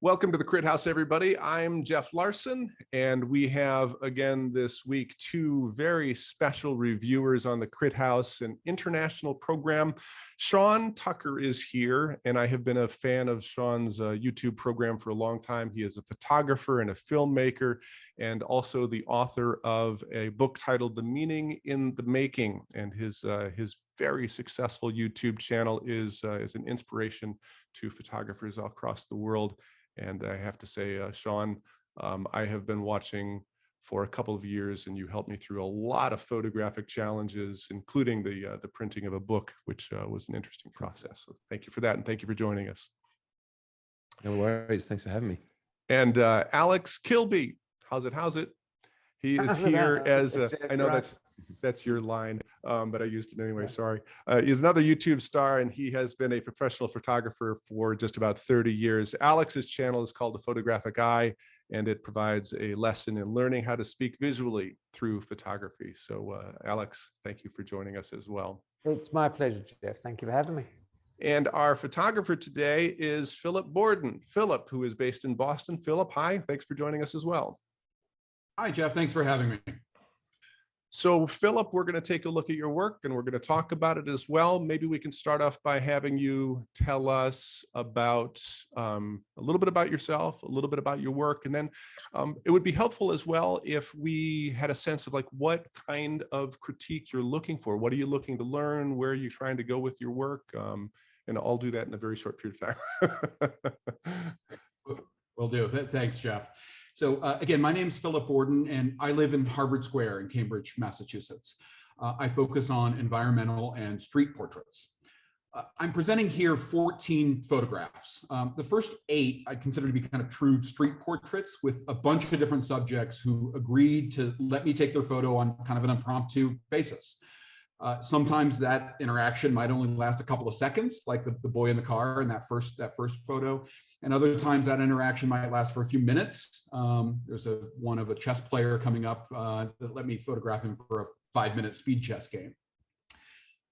Welcome to the Crit House, everybody. I'm Jeff Larson, and we have again this week two very special reviewers on the Crit House, an international program. Sean Tucker is here, and I have been a fan of Sean's YouTube program for a long time. He is a photographer and a filmmaker, and also the author of a book titled The Meaning in the Making. And his very successful YouTube channel is an inspiration to photographers all across the world. And I have to say, Sean, I have been watching for a couple of years, and you helped me through a lot of photographic challenges, including the printing of a book, which was an interesting process. So thank you for that, and thank you for joining us. No worries. Thanks for having me. And Alex Kilbee, how's it? He is here as I know that's your line, but I used it anyway. Sorry. He's another YouTube star, and he has been a professional photographer for just about 30 years. Alex's channel is called The Photographic Eye, and it provides a lesson in learning how to speak visually through photography. So, Alex, thank you for joining us as well. It's my pleasure, Jeff. Thank you for having me. And our photographer today is Philip Borden. Philip, who is based in Boston. Philip, hi. Thanks for joining us as well. Hi, Jeff. Thanks for having me. So, Philip, we're going to take a look at your work, and we're going to talk about it as well. Maybe we can start off by having you tell us about a little bit about yourself, a little bit about your work, and then it would be helpful as well if we had a sense of like what kind of critique you're looking for. What are you looking to learn? Where are you trying to go with your work? And I'll do that in a very short period of time. Will do. Thanks, Jeff. So again, my name is Philip Borden, and I live in Harvard Square in Cambridge, Massachusetts. I focus on environmental and street portraits. I'm presenting here 14 photographs. The first 8 I consider to be kind of true street portraits with a bunch of different subjects who agreed to let me take their photo on kind of an impromptu basis. Sometimes that interaction might only last a couple of seconds, like the boy in the car in that first photo. And other times that interaction might last for a few minutes. There's one of a chess player coming up that let me photograph him for a 5-minute speed chess game.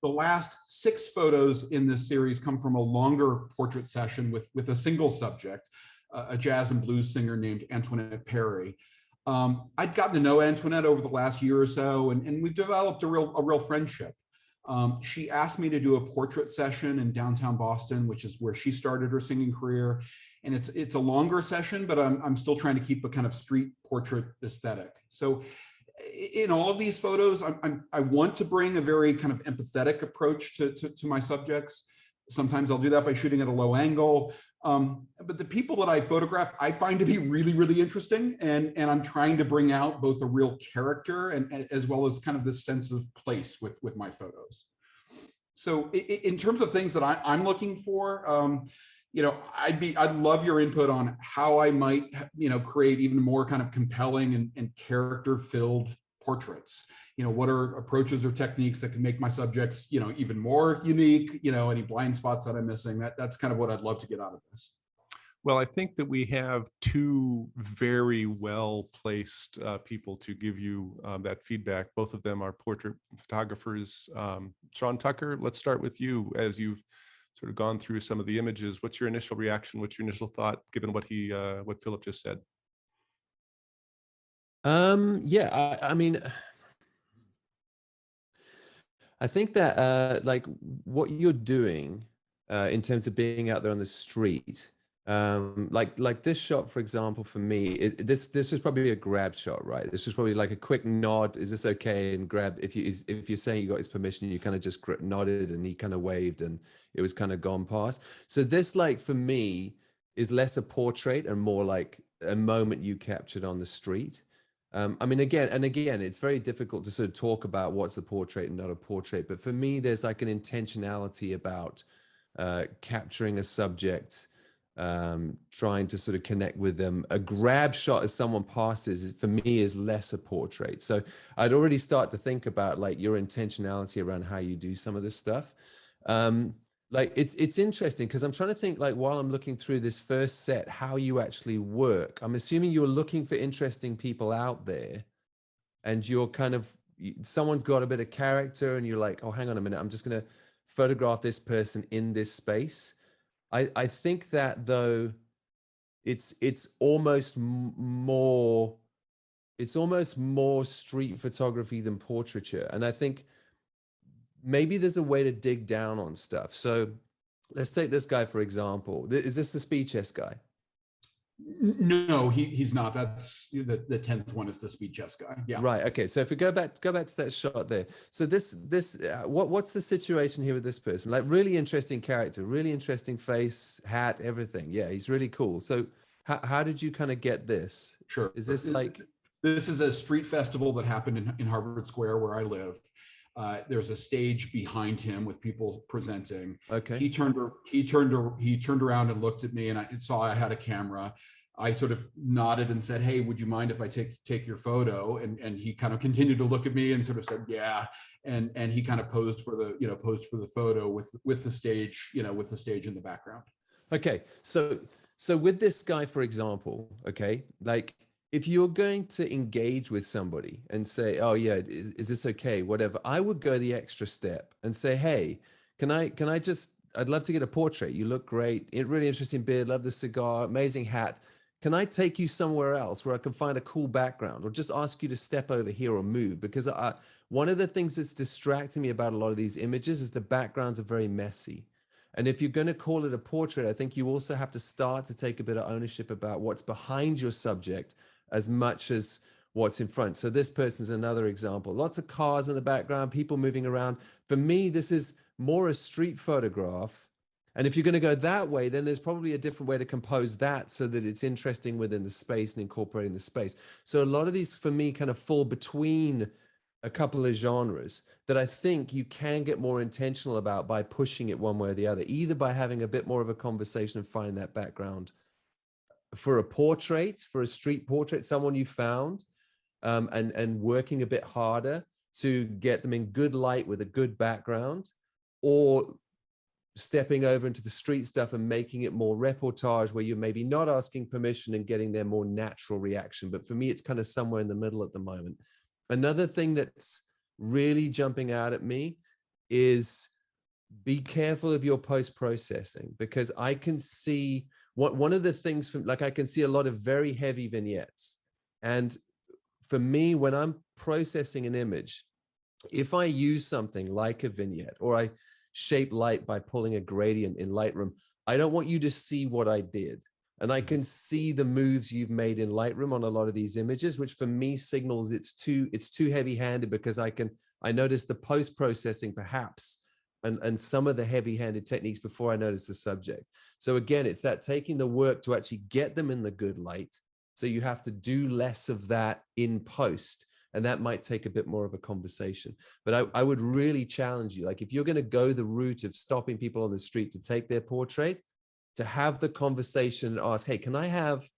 The last 6 photos in this series come from a longer portrait session with a single subject, a jazz and blues singer named Antoinette Perry. I'd gotten to know Antoinette over the last year or so, and we've developed a real friendship. She asked me to do a portrait session in downtown Boston, which is where she started her singing career. And it's a longer session, but I'm still trying to keep a kind of street portrait aesthetic. So in all of these photos, I want to bring a very kind of empathetic approach to my subjects. Sometimes I'll do that by shooting at a low angle. But the people that I photograph, I find to be really, really interesting. And I'm trying to bring out both a real character and as well as kind of this sense of place with my photos. So in terms of things that I'm looking for, I'd love your input on how I might, create even more kind of compelling and character-filled portraits. What are approaches or techniques that can make my subjects, even more unique, any blind spots that I'm missing. That's kind of what I'd love to get out of this. Well, I think that we have two very well-placed people to give you that feedback. Both of them are portrait photographers. Sean Tucker, let's start with you as you've sort of gone through some of the images. What's your initial reaction? What's your initial thought, given what Philip just said? Yeah, I mean, I think that like what you're doing in terms of being out there on the street, like this shot, for example, for me, this is probably a grab shot, right? This is probably like a quick nod. Is this okay? And grab, if you're saying you got his permission, you kind of just nodded and he kind of waved and it was kind of gone past. So this, like, for me, is less a portrait and more like a moment you captured on the street. I mean, again, it's very difficult to sort of talk about what's a portrait and not a portrait. But for me, there's like an intentionality about capturing a subject, trying to sort of connect with them. A grab shot as someone passes, for me, is less a portrait. So I'd already start to think about like your intentionality around how you do some of this stuff. Like it's interesting because I'm trying to think, like, while I'm looking through this first set, how you actually work. I'm assuming you're looking for interesting people out there and you're kind of, someone's got a bit of character and you're like, oh, hang on a minute, I'm just going to photograph this person in this space. I think that, though, it's almost more street photography than portraiture. And I think maybe there's a way to dig down on stuff. So let's take this guy, for example. Is this the speed chess guy? No, he's not. That's the 10th one is the speed chess guy. Yeah. Right. Okay. So if we go back to that shot there. So what's the situation here with this person? Like, really interesting character, really interesting face, hat, everything. Yeah, he's really cool. So how did you kind of get this? Sure. Is this like? This is a street festival that happened in Harvard Square where I live. There's a stage behind him with people presenting. Okay. He turned around and looked at me, and I saw I had a camera. I sort of nodded and said, "Hey, would you mind if I take your photo?" And he kind of continued to look at me and sort of said, "Yeah." And he kind of posed for the photo with the stage, with the stage in the background. Okay. So with this guy, for example, okay, like, if you're going to engage with somebody and say, "Oh yeah, is this okay?" Whatever, I would go the extra step and say, "Hey, I'd love to get a portrait. You look great. Really interesting beard. Love the cigar. Amazing hat. Can I take you somewhere else where I can find a cool background, or just ask you to step over here or move?" Because one of the things that's distracting me about a lot of these images is the backgrounds are very messy. And if you're going to call it a portrait, I think you also have to start to take a bit of ownership about what's behind your subject as much as what's in front. So this person's another example. Lots of cars in the background, people moving around. For me, this is more a street photograph. And if you're going to go that way, then there's probably a different way to compose that so that it's interesting within the space and incorporating the space. So a lot of these, for me, kind of fall between a couple of genres that I think you can get more intentional about by pushing it one way or the other, either by having a bit more of a conversation and finding that background for a portrait, for a street portrait, someone you found, and working a bit harder to get them in good light with a good background, or stepping over into the street stuff and making it more reportage where you're maybe not asking permission and getting their more natural reaction. But for me, it's kind of somewhere in the middle at the moment. Another thing that's really jumping out at me is be careful of your post-processing, because I can see one of the things from, like, I can see a lot of very heavy vignettes. And for me, when I'm processing an image, if I use something like a vignette, or I shape light by pulling a gradient in Lightroom, I don't want you to see what I did. And I can see the moves you've made in Lightroom on a lot of these images, which for me signals it's too heavy-handed, because I notice the post-processing perhaps, and some of the heavy-handed techniques before I notice the subject. So again, it's that taking the work to actually get them in the good light. So you have to do less of that in post, and that might take a bit more of a conversation. But I would really challenge you, like, if you're going to go the route of stopping people on the street to take their portrait, to have the conversation and ask, "Hey, can I have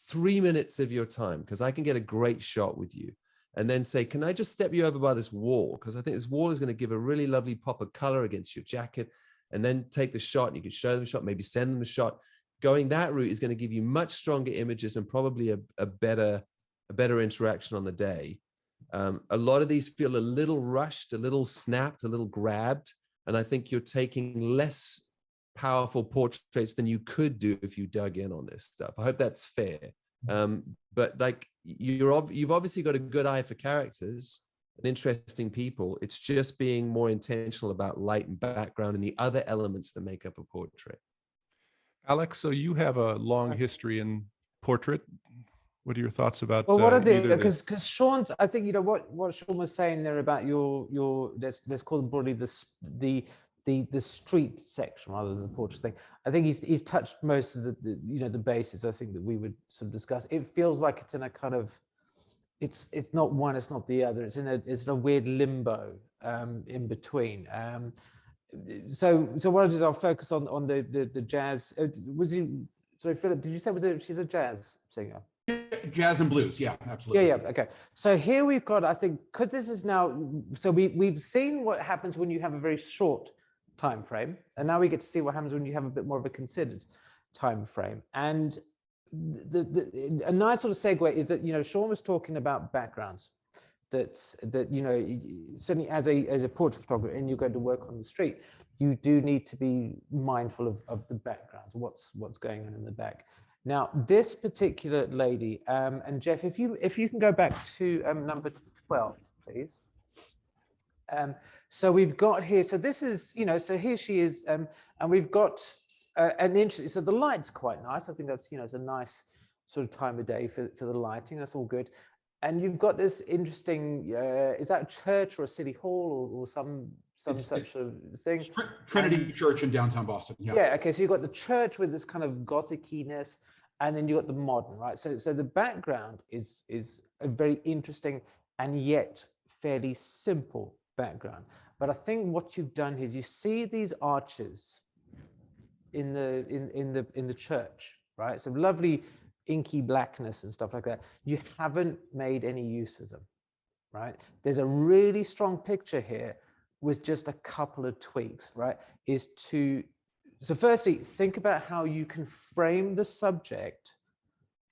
3 minutes of your time? Because I can get a great shot with you." And then say, "Can I just step you over by this wall? Because I think this wall is going to give a really lovely pop of color against your jacket." And then take the shot, and you can show them the shot, maybe send them the shot. Going that route is going to give you much stronger images and probably a better interaction on the day. A lot of these feel a little rushed, a little snapped, a little grabbed. And I think you're taking less powerful portraits than you could do if you dug in on this stuff. I hope that's fair. But like, you've obviously got a good eye for characters and interesting people. It's just being more intentional about light and background and the other elements that make up a portrait. Alex, so you have a long history in portrait. What are your thoughts about? Well, what I do, because Sean's, I think, what Sean was saying there about your let's call it broadly the street section rather than the portrait thing. I think he's touched most of the bases, I think, that we would sort of discuss. It feels like it's in a kind of, it's not one, it's not the other. It's in a weird limbo in between. So what I'll do is I'll focus on the jazz. Sorry, Philip, did you say she's a jazz singer? Jazz and blues, yeah, absolutely. Yeah, okay. So here we've got, I think, because this is now, so we've seen what happens when you have a very short time frame, and now we get to see what happens when you have a bit more of a considered time frame. And a nice sort of segue is that, Sean was talking about backgrounds, that certainly as a portrait photographer, and you're going to work on the street, you do need to be mindful of the backgrounds, what's going on in the back. Now, this particular lady, and Jeff, if you can go back to number 12, please. So we've got here, so this is, so here she is, and we've got an interesting, so the light's quite nice. I think that's, it's a nice sort of time of day for the lighting. That's all good. And you've got this interesting, is that a church or a city hall or some such sort of thing? Trinity Church in downtown Boston. Yeah. Yeah. Okay. So you've got the church with this kind of Gothic-ness, and then you got the modern, right? So the background is a very interesting and yet fairly simple background. But I think what you've done here is you see these arches in the church, right? So lovely inky blackness and stuff like that. You haven't made any use of them, right? There's a really strong picture here with just a couple of tweaks, right? So firstly, think about how you can frame the subject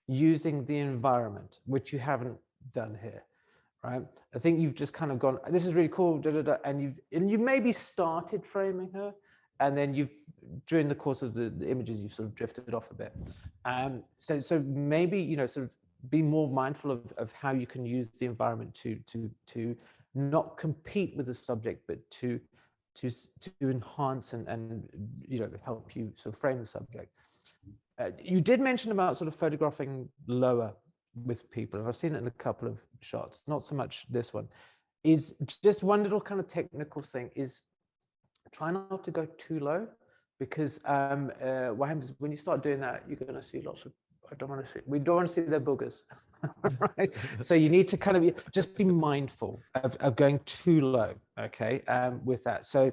using the environment, which you haven't done here, right? I think you've just kind of gone, this is really cool, and you maybe started framing her, and then during the course of the images, you've sort of drifted off a bit. So maybe, sort of be more mindful of how you can use the environment to not compete with the subject, but to enhance and help you sort of frame the subject. You did mention about sort of photographing lower with people, and I've seen it in a couple of shots, not so much this one. Is just one little kind of technical thing is try not to go too low, because what happens when you start doing that, you're going to see lots of, we don't want to see their boogers, right? So you need to kind of just be mindful of going too low, okay, with that. So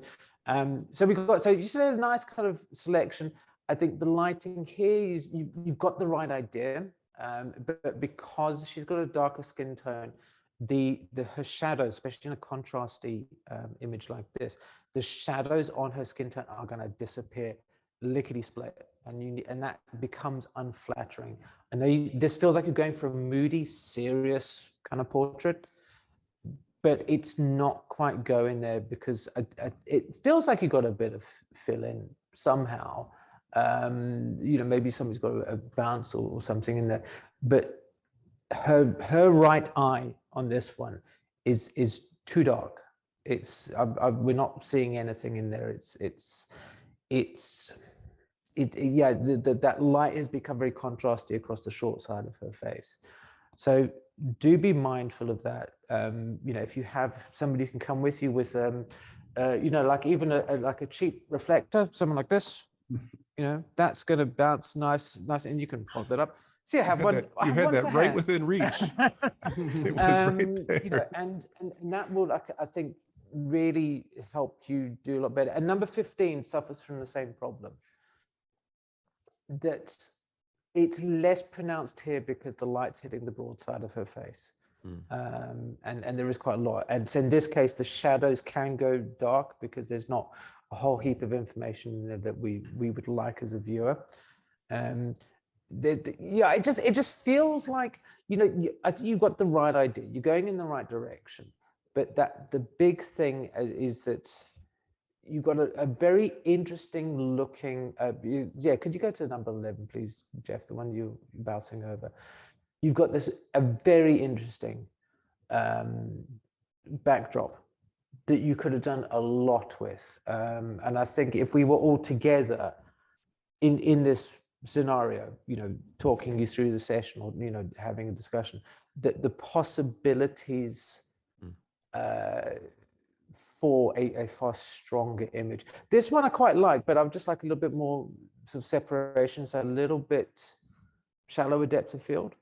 so you see a nice kind of selection. I think the lighting here is, you've got the right idea, but because she's got a darker skin tone, her shadows, especially in a contrasty image like this, the shadows on her skin tone are going to disappear lickety split, and that becomes unflattering. I know this feels like you're going for a moody, serious kind of portrait, but it's not quite going there, because it feels like you got a bit of fill in somehow. Maybe somebody's got a bounce or something in there, but her right eye on this one is too dark. We're not seeing anything in there. That light has become very contrasty across the short side of her face. So do be mindful of that. If you have somebody who can come with you with like even like a cheap reflector, something like this, that's going to bounce nice, and you can hold that up. See, I have one. You had that right within reach. It was right there. And that will, I think, really help you do a lot better. And number 15 suffers from the same problem. That it's less pronounced here because the light's hitting the broad side of her face. And there is quite a lot. And so in this case, the shadows can go dark because there's not a whole heap of information in there that we would like as a viewer. It just feels like, I think you've got the right idea. You're going in the right direction. But the big thing is that you've got a very interesting looking, could you go to number 11, please, Jeff, the one you're bouncing over? You've got a very interesting backdrop that you could have done a lot with. And I think if we were all together in this scenario, talking you through the session, or, having a discussion, that the possibilities for a far stronger image. This one I quite like, but I would just like a little bit more sort of separation, so a little bit shallower depth of field.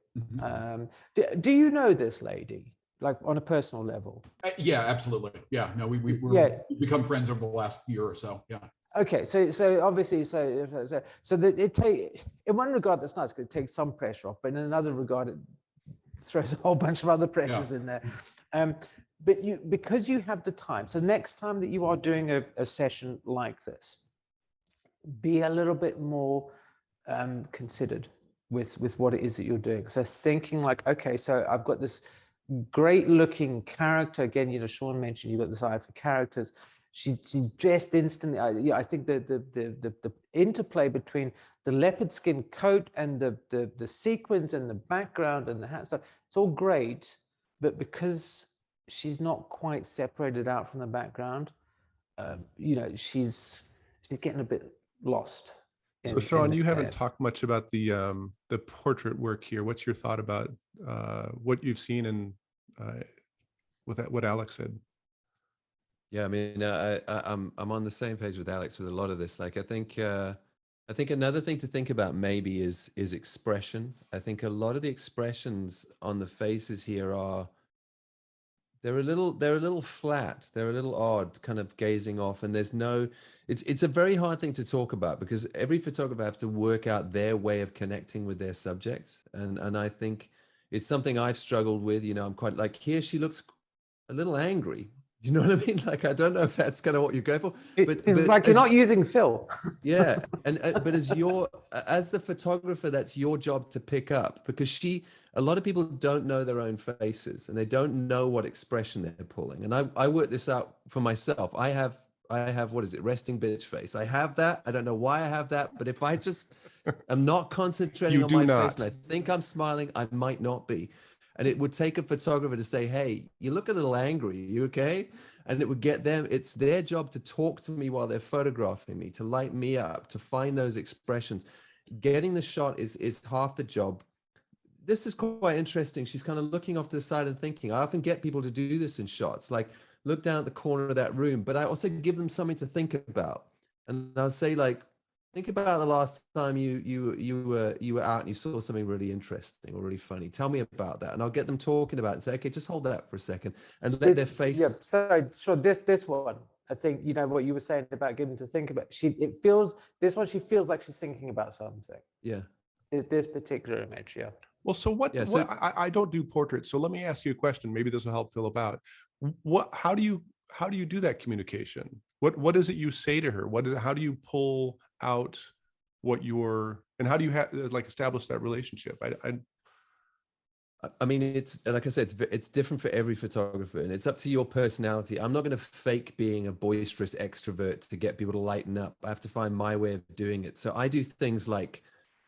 Do you know this lady, like on a personal level? Yeah, absolutely. Yeah, no, we've become friends over the last year or so. Yeah. Okay, so obviously, in one regard that's nice because it takes some pressure off, but in another regard it throws a whole bunch of other pressures in there. But because you have the time, so next time that you are doing a session like this, be a little bit more considered with what it is that you're doing. So thinking like, okay, so I've got this great looking character. Again, Sean mentioned you've got this eye for characters. she's dressed instantly. I think the interplay between the leopard skin coat and the sequins and the background and the hat stuff, it's all great, but because she's not quite separated out from the background, you know, she's getting a bit lost. So Sean, you haven't talked much about the portrait work here. What's your thought about what you've seen and what Alex said? Yeah, I mean, I'm on the same page with Alex with a lot of this. Like, I think another thing to think about maybe is expression. I think a lot of the expressions on the faces here they're a little flat. They're a little odd, kind of gazing off, and there's no. It's a very hard thing to talk about because every photographer have to work out their way of connecting with their subject, and I think it's something I've struggled with. You know, I'm quite like here. She looks a little angry. You know what I mean? Like, I don't know if that's kind of what you go for, but like you're not using Phil. Yeah, and but as the photographer, that's your job to pick up, because a lot of people don't know their own faces and they don't know what expression they're pulling. And I work this out for myself. I have what is it, resting bitch face. I have that. I don't know why I have that, but if I just am not concentrating on my face and I think I'm smiling, I might not be. And it would take a photographer to say, hey, you look a little angry, are you okay? And it would get them, it's their job to talk to me while they're photographing me, to light me up, to find those expressions. Getting the shot is half the job. This is quite interesting. She's kind of looking off to the side and thinking. I often get people to do this in shots, like look down at the corner of that room, but I also give them something to think about. And I'll say, like, think about the last time you were out and you saw something really interesting or really funny. Tell me about that, and I'll get them talking about it. And say, okay, just hold that for a second, and let their face. Yeah, so sure. This one, I think, you know what you were saying about getting to think about. She feels like she's thinking about something. Yeah. This particular image, yeah. Well, so what? Yeah, so, I don't do portraits, so let me ask you a question. Maybe this will help Philip out. How do you do that communication? What is it you say to her? How do you pull out and how do you establish that relationship? I mean, it's like I said, it's different for every photographer, and it's up to your personality. I'm not going to fake being a boisterous extrovert to get people to lighten up. I have to find my way of doing it. So I do things like,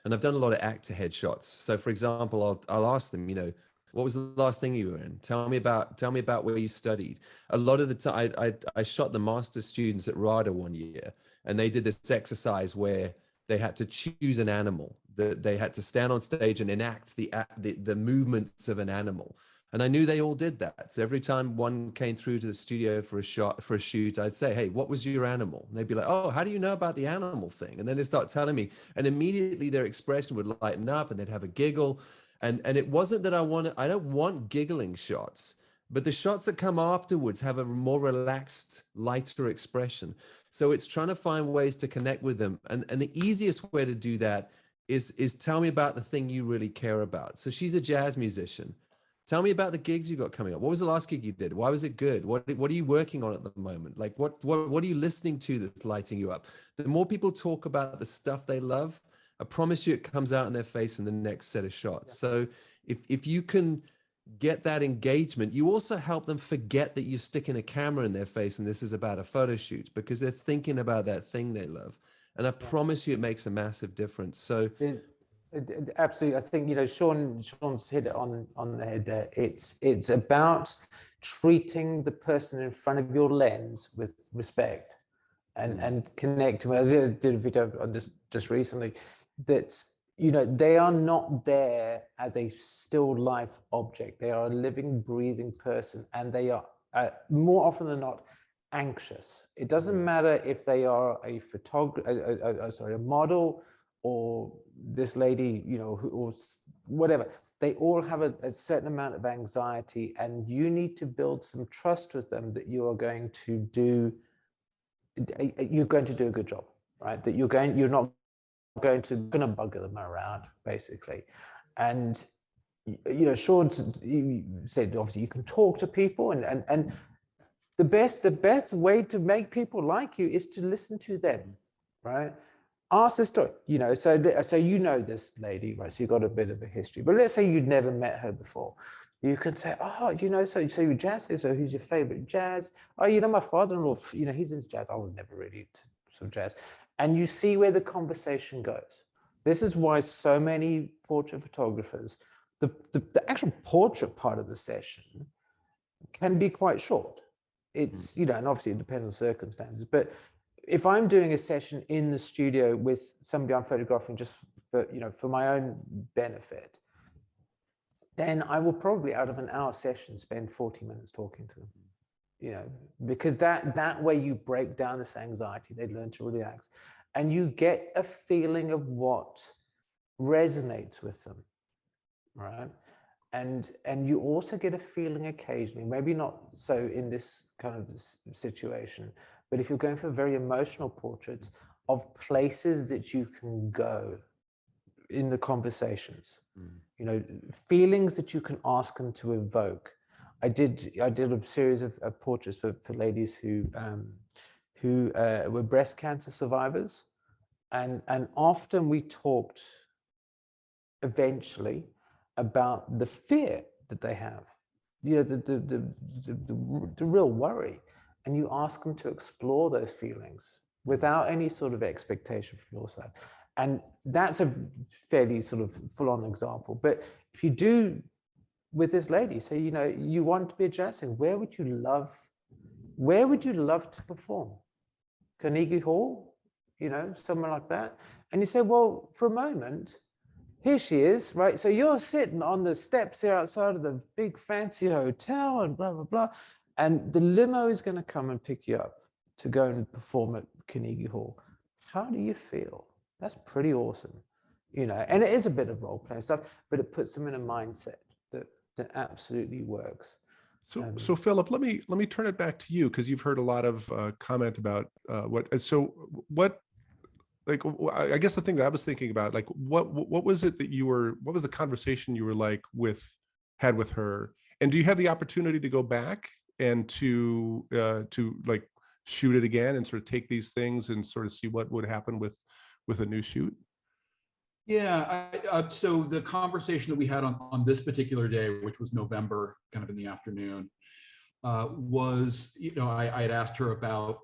and I've done a lot of actor headshots. So for example, I'll ask them, you know, what was the last thing you were in? Tell me about where you studied. A lot of the time, I shot the master's students at RADA one year, and they did this exercise where they had to choose an animal. They had to stand on stage and enact the movements of an animal. And I knew they all did that. So every time one came through to the studio for a shoot, I'd say, hey, what was your animal? And they'd be like, oh, how do you know about the animal thing? And then they start telling me, and immediately their expression would lighten up and they'd have a giggle. And it wasn't that I don't want giggling shots, but the shots that come afterwards have a more relaxed, lighter expression. So it's trying to find ways to connect with them. And the easiest way to do that is tell me about the thing you really care about. So she's a jazz musician. Tell me about the gigs you got coming up. What was the last gig you did? Why was it good? What are you working on at the moment? Like what are you listening to that's lighting you up? The more people talk about the stuff they love, I promise you it comes out in their face in the next set of shots. Yeah. So if you can get that engagement, you also help them forget that you're sticking a camera in their face and this is about a photo shoot, because they're thinking about that thing they love. And I promise you it makes a massive difference. So absolutely. I think, you know, Sean's hit it on the head there. It's about treating the person in front of your lens with respect and connecting. I did a video on this just recently, that, you know, they are not there as a still life object. They are a living, breathing person, and they are more often than not anxious. It doesn't matter if they are a a model, or this lady, you know, or whatever. They all have a certain amount of anxiety, and you need to build some trust with them that you're going to do a good job, right? That you're not going to bugger them around, basically. And, you know, Sean said, obviously you can talk to people, and the best way to make people like you is to listen to them, right? Ask the story, you know. So you know this lady, right? So you got a bit of a history, but let's say you'd never met her before. You could say, oh, so you're jazz, so who's your favorite jazz? Oh, my father-in-law, he's into jazz. I was never really sort of jazz. And you see where the conversation goes. This is why so many portrait photographers, the actual portrait part of the session can be quite short. It's, and obviously it depends on circumstances, but if I'm doing a session in the studio with somebody I'm photographing just for my own benefit, then I will probably, out of an hour session, spend 40 minutes talking to them, because that way you break down this anxiety, they learn to relax, and you get a feeling of what resonates with them, right? And you also get a feeling occasionally, maybe not so in this kind of situation, but if you're going for very emotional portraits, of places that you can go in the conversations, feelings that you can ask them to evoke. I did a series of portraits for ladies who were breast cancer survivors, and often we talked eventually about the fear that they have, the real worry, and you ask them to explore those feelings without any sort of expectation from your side. And that's a fairly sort of full-on example. But if you do with this lady, so you want to be a jazz singer, where would you love to perform? Carnegie Hall, somewhere like that. And you say, well, for a moment, here she is, right? So you're sitting on the steps here outside of the big fancy hotel and blah, blah, blah. And the limo is going to come and pick you up to go and perform at Carnegie Hall. How do you feel? That's pretty awesome, and it is a bit of role play stuff, but it puts them in a mindset that absolutely works. So Philip, let me turn it back to you, because you've heard a lot of comment about what, like, I guess the thing that I was thinking about, like, what was it that what was the conversation you were had with her, and do you have the opportunity to go back and to like shoot it again and sort of take these things and sort of see what would happen with a new shoot? Yeah, so the conversation that we had on this particular day, which was November, kind of in the afternoon, was, I had asked her about,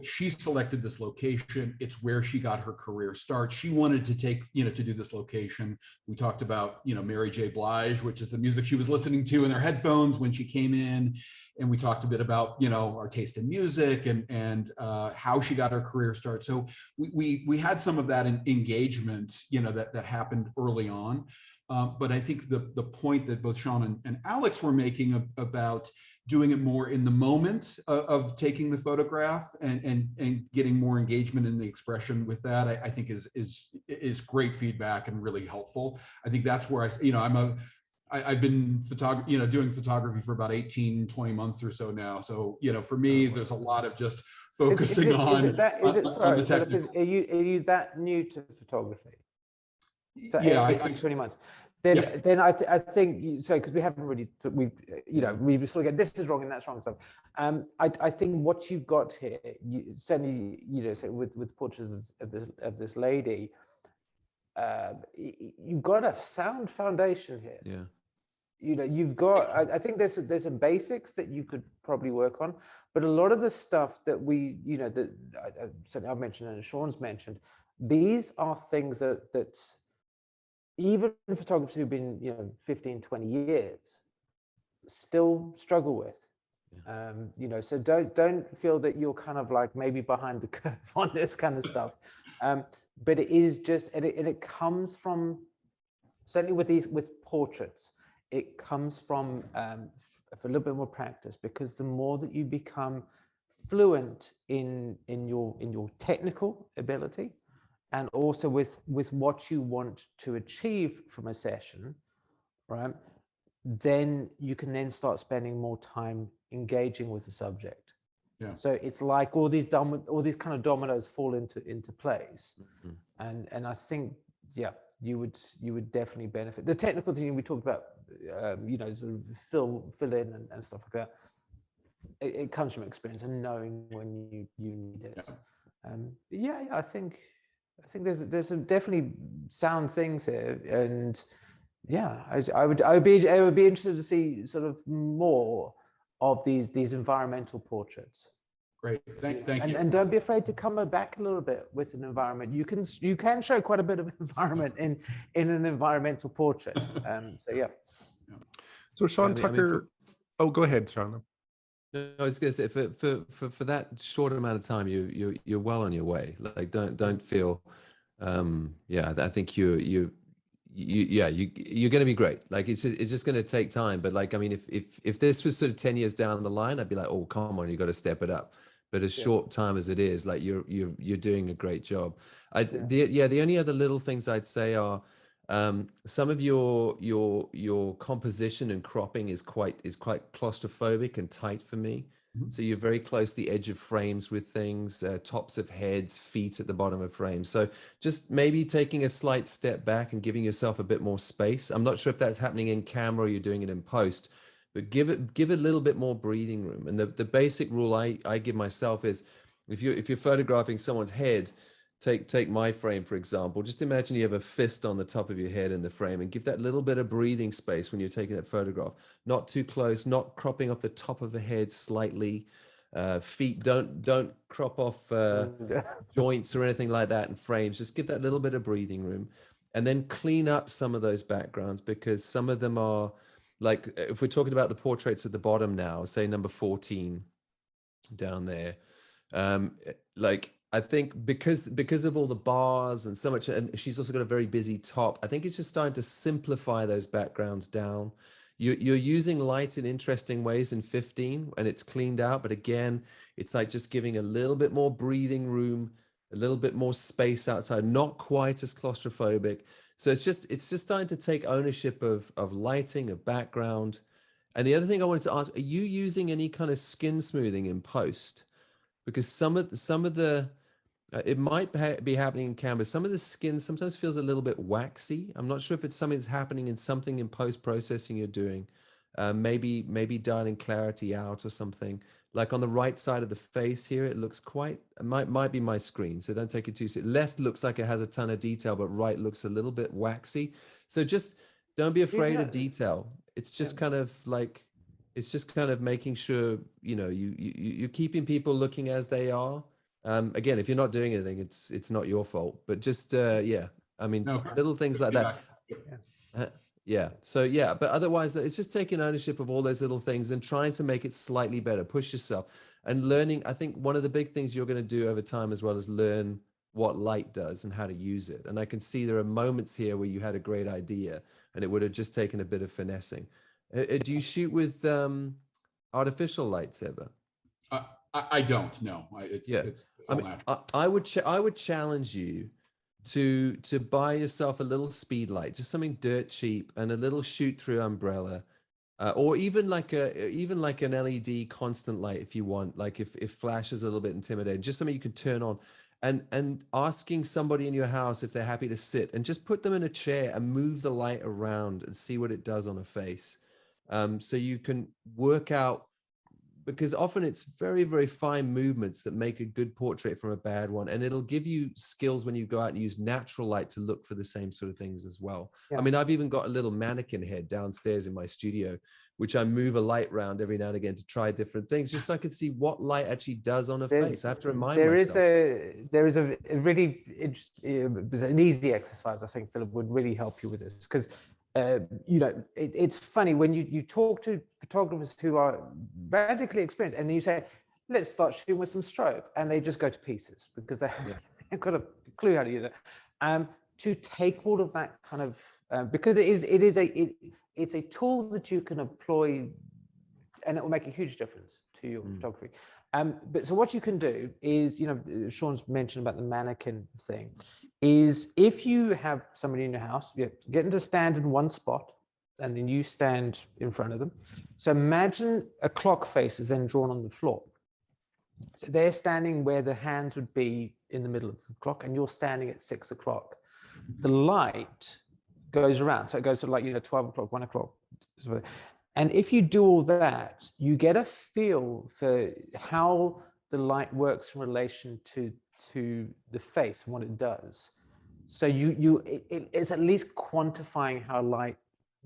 she selected this location. It's where she got her career start. She wanted to to do this location. We talked about, Mary J. Blige, which is the music she was listening to in her headphones when she came in. And we talked a bit about, our taste in music and how she got her career start. So we had some of that engagement, that happened early on. But I think the point that both Sean and Alex were making about doing it more in the moment of taking the photograph and getting more engagement in the expression with that, I think is great feedback and really helpful. I think that's where I've been doing photography for about 18-20 months or so now. So, for me, there's a lot of just focusing on. Sorry, Philip, are you that new to photography? So yeah, 20 months. Then I think so, because we haven't really we sort of go, this is wrong and that's wrong and stuff. I think what you've got here, certainly so with portraits of this lady, you've got a sound foundation here. Yeah. You've got. I think there's some basics that you could probably work on, but a lot of the stuff that we that certainly I've mentioned and Sean's mentioned, these are things that even photographers who've been 15, 20 years still struggle with. Yeah. So don't feel that you're kind of like maybe behind the curve on this kind of stuff, but it is just and it comes from, certainly with portraits, it comes from for a little bit more practice, because the more that you become fluent in your technical ability, and also with what you want to achieve from a session, right, then you can then start spending more time engaging with the subject. Yeah. So it's like all these kind of dominoes fall into place. Mm-hmm. And I think, yeah, you would definitely benefit. The technical thing we talked about, sort of fill in and stuff like that. It comes from experience and knowing when you need it. Yeah. I think there's some definitely sound things here, and Yeah, I would be interested to see sort of more of these environmental portraits. Great, thank you. And don't be afraid to come back a little bit with an environment. You can show quite a bit of environment in an environmental portrait. So yeah. So Sean Tucker, oh, go ahead, Sean. No, I was going to say for that short amount of time, you're well on your way. Like don't feel, yeah, I think you're going to be great. Like it's just going to take time. But like, I mean, if this was sort of 10 years down the line, I'd be like, oh, come on, you got to step it up. But as short time as it is, like you're doing a great job. The only other little things I'd say are, some of your composition and cropping is quite claustrophobic and tight for me. So you're very close to the edge of frames with things, tops of heads, feet at the bottom of frames. So just maybe taking a slight step back and giving yourself a bit more space. I'm not sure if that's happening in camera or you're doing it in post, but give it a little bit more breathing room. And the basic rule I give myself is, if you're photographing someone's head, take my frame, for example, just imagine you have a fist on the top of your head in the frame, and give that little bit of breathing space when you're taking that photograph. Not too close, not cropping off the top of the head slightly. Feet, don't crop off joints or anything like that in frames. Just give that little bit of breathing room, and then clean up some of those backgrounds, because some of them are, like, if we're talking about the portraits at the bottom now, say number 14 down there, like, I think because of all the bars and so much, and she's also got a very busy top, I think it's just starting to simplify those backgrounds down. You're using light in interesting ways in 15, and it's cleaned out, but again, it's like just giving a little bit more breathing room, a little bit more space outside, not quite as claustrophobic. So it's just starting to take ownership of lighting, of background. And the other thing I wanted to ask, are you using any kind of skin smoothing in post? Because some of the it might be happening in camera. Some of the skin sometimes feels a little bit waxy. I'm not sure if it's something that's happening in something in post-processing you're doing. Maybe dialing clarity out or something. Like on the right side of the face here, it looks quite, it might be my screen, so don't take it too seriously. Left looks like it has a ton of detail, but right looks a little bit waxy. So just don't be afraid of detail. It's just kind of like, it's just kind of making sure, you're keeping people looking as they are. Again, if you're not doing anything, it's not your fault, but just I mean, little things like that. But otherwise it's just taking ownership of all those little things and trying to make it slightly better, push yourself and learning. I think one of the big things you're going to do over time as well is learn what light does and how to use it. And I can see there are moments here where you had a great idea and it would have just taken a bit of finessing. Do you shoot with artificial lights ever? I don't know. It's all natural. I would challenge you to buy yourself a little speed light, just something dirt cheap, and a little shoot through umbrella, or even like an LED constant light if you want. Like if flash is a little bit intimidating, just something you can turn on, and asking somebody in your house if they're happy to sit, and just put them in a chair and move the light around and see what it does on a face. So you can work out, because often it's very, very fine movements that make a good portrait from a bad one. And it'll give you skills when you go out and use natural light to look for the same sort of things as well. Yeah. I mean, I've even got a little mannequin head downstairs in my studio, which I move a light around every now and again to try different things, just so I can see what light actually does on a face. I have to remind myself. There is a really an easy exercise, I think, Philip, would really help you with this, because it's funny when you talk to photographers who are radically experienced, and then you say, let's start shooting with some strobe, and they just go to pieces because they've got a clue how to use it. To take all of that kind of because it's a tool that you can employ, and it will make a huge difference to your photography. But so what you can do is, Sean's mentioned about the mannequin thing, is if you have somebody in your house, get them to stand in one spot, and then you stand in front of them. So imagine a clock face is then drawn on the floor. So they're standing where the hands would be in the middle of the clock, and you're standing at 6 o'clock. The light goes around. So it goes to 12 o'clock, 1 o'clock. And if you do all that, you get a feel for how the light works in relation to the face and what it does. So it's at least quantifying how light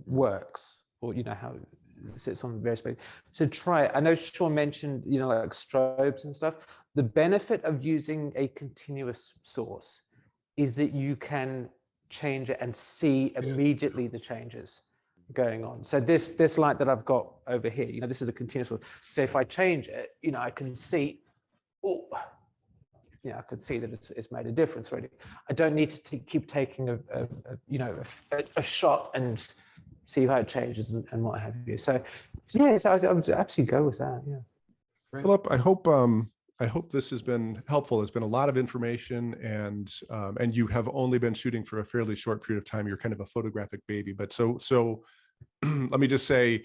works, or how it sits on various space. So try it. I know Sean mentioned, like strobes and stuff. The benefit of using a continuous source is that you can change it and see immediately the changes going on. So this light that I've got over here, this is a continuous source. So if I change it, I can see, I could see that it's made a difference already. I don't need to keep taking a shot and see how it changes and what have you. So yeah, so I would absolutely go with that. Yeah. Right. Philip, I hope this has been helpful. There's been a lot of information, and you have only been shooting for a fairly short period of time. You're kind of a photographic baby, but so let me just say,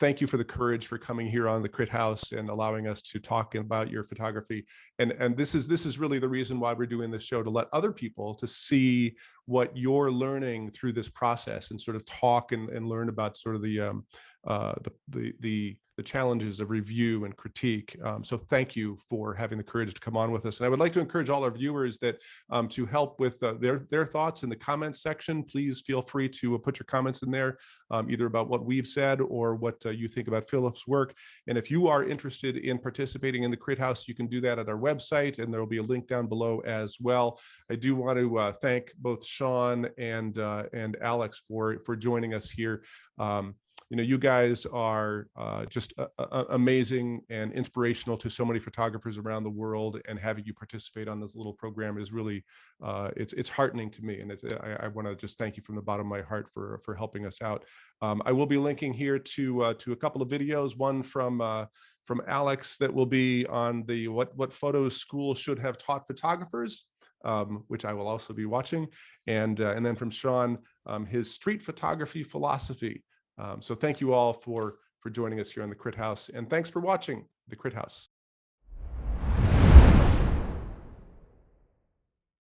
thank you for the courage for coming here on the Crit House and allowing us to talk about your photography. And this is really the reason why we're doing this show, to let other people to see what you're learning through this process, and sort of talk and learn about sort of the challenges of review and critique. So thank you for having the courage to come on with us. And I would like to encourage all our viewers that to help with their thoughts in the comments section. Please feel free to put your comments in there, either about what we've said or what you think about Philip's work. And if you are interested in participating in the Crit House, you can do that at our website, and there will be a link down below as well. I do want to thank both Sean and Alex for joining us here. You guys are just amazing and inspirational to so many photographers around the world, and having you participate on this little program is really, it's heartening to me. And I want to just thank you from the bottom of my heart for helping us out. I will be linking here to a couple of videos, one from Alex that will be on the what photo school should have taught photographers, which I will also be watching, and then from Sean, his street photography philosophy. So thank you all for joining us here on the Crit House, and thanks for watching the Crit House.